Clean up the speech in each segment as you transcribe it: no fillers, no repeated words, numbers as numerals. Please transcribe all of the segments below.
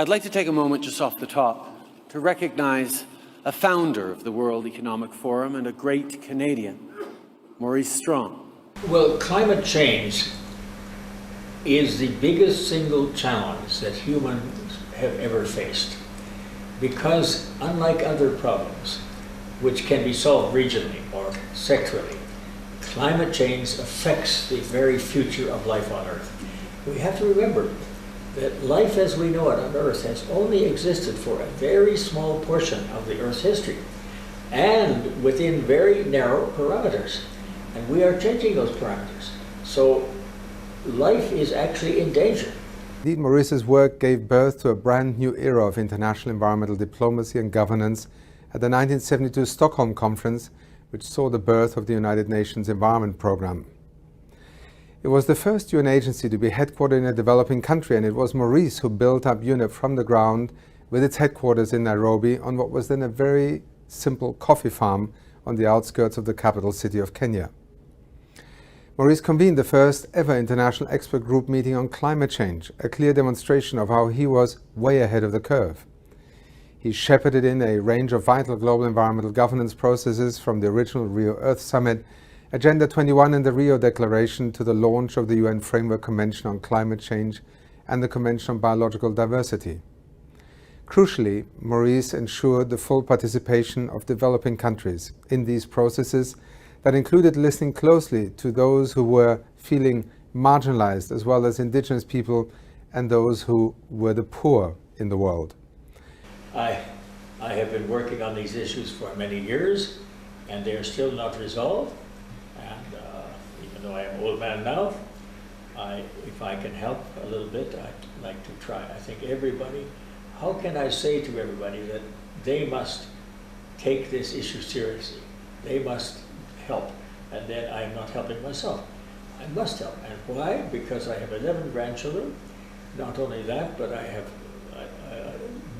I'd like to take a moment just off the top to recognize a founder of the World Economic Forum and a great Canadian, Maurice Strong. Well, climate change is the biggest single challenge that humans have ever faced, because unlike other problems, which can be solved regionally or sectorally, climate change affects the very future of life on Earth. We have to remember that life as we know it on Earth has only existed for a very small portion of the Earth's history, and within very narrow parameters. And we are changing those parameters. So life is actually in danger. Indeed, Maurice's work gave birth to a brand new era of international environmental diplomacy and governance at the 1972 Stockholm Conference, which saw the birth of the United Nations Environment Programme. It was the first UN agency to be headquartered in a developing country, and it was Maurice who built up UNEP from the ground with its headquarters in Nairobi on what was then a very simple coffee farm on the outskirts of the capital city of Kenya. Maurice convened the first ever international expert group meeting on climate change, a clear demonstration of how he was way ahead of the curve. He shepherded in a range of vital global environmental governance processes, from the original Rio Earth Summit, Agenda 21 and the Rio Declaration, to the launch of the UN Framework Convention on Climate Change and the Convention on Biological Diversity. Crucially, Maurice ensured the full participation of developing countries in these processes that included listening closely to those who were feeling marginalized, as well as indigenous people and those who were the poor in the world. I have been working on these issues for many years, and they are still not resolved. And even though I am an old man now, if I can help a little bit, I'd like to try. I think everybody, how can I say to everybody that they must take this issue seriously? They must help, and then I am not helping myself. I must help. And why? Because I have 11 grandchildren. Not only that, but I have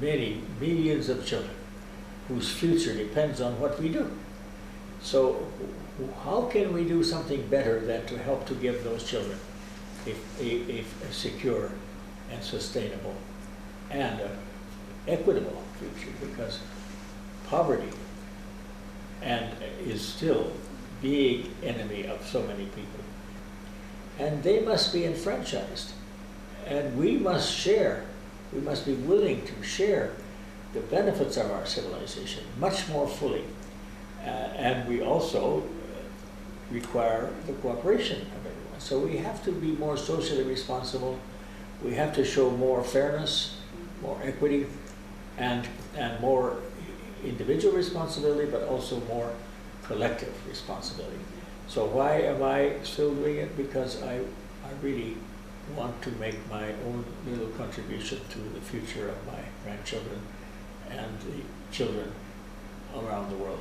many millions of children whose future depends on what we do. So how can we do something better than to help to give those children a secure and sustainable and equitable future? Because poverty is still big enemy of so many people. And they must be enfranchised. And we must share, we must be willing to share the benefits of our civilization much more fully. And we also require the cooperation of everyone. So we have to be more socially responsible. We have to show more fairness, more equity, and more individual responsibility, but also more collective responsibility. So why am I still doing it? Because I really want to make my own little contribution to the future of my grandchildren and the children around the world.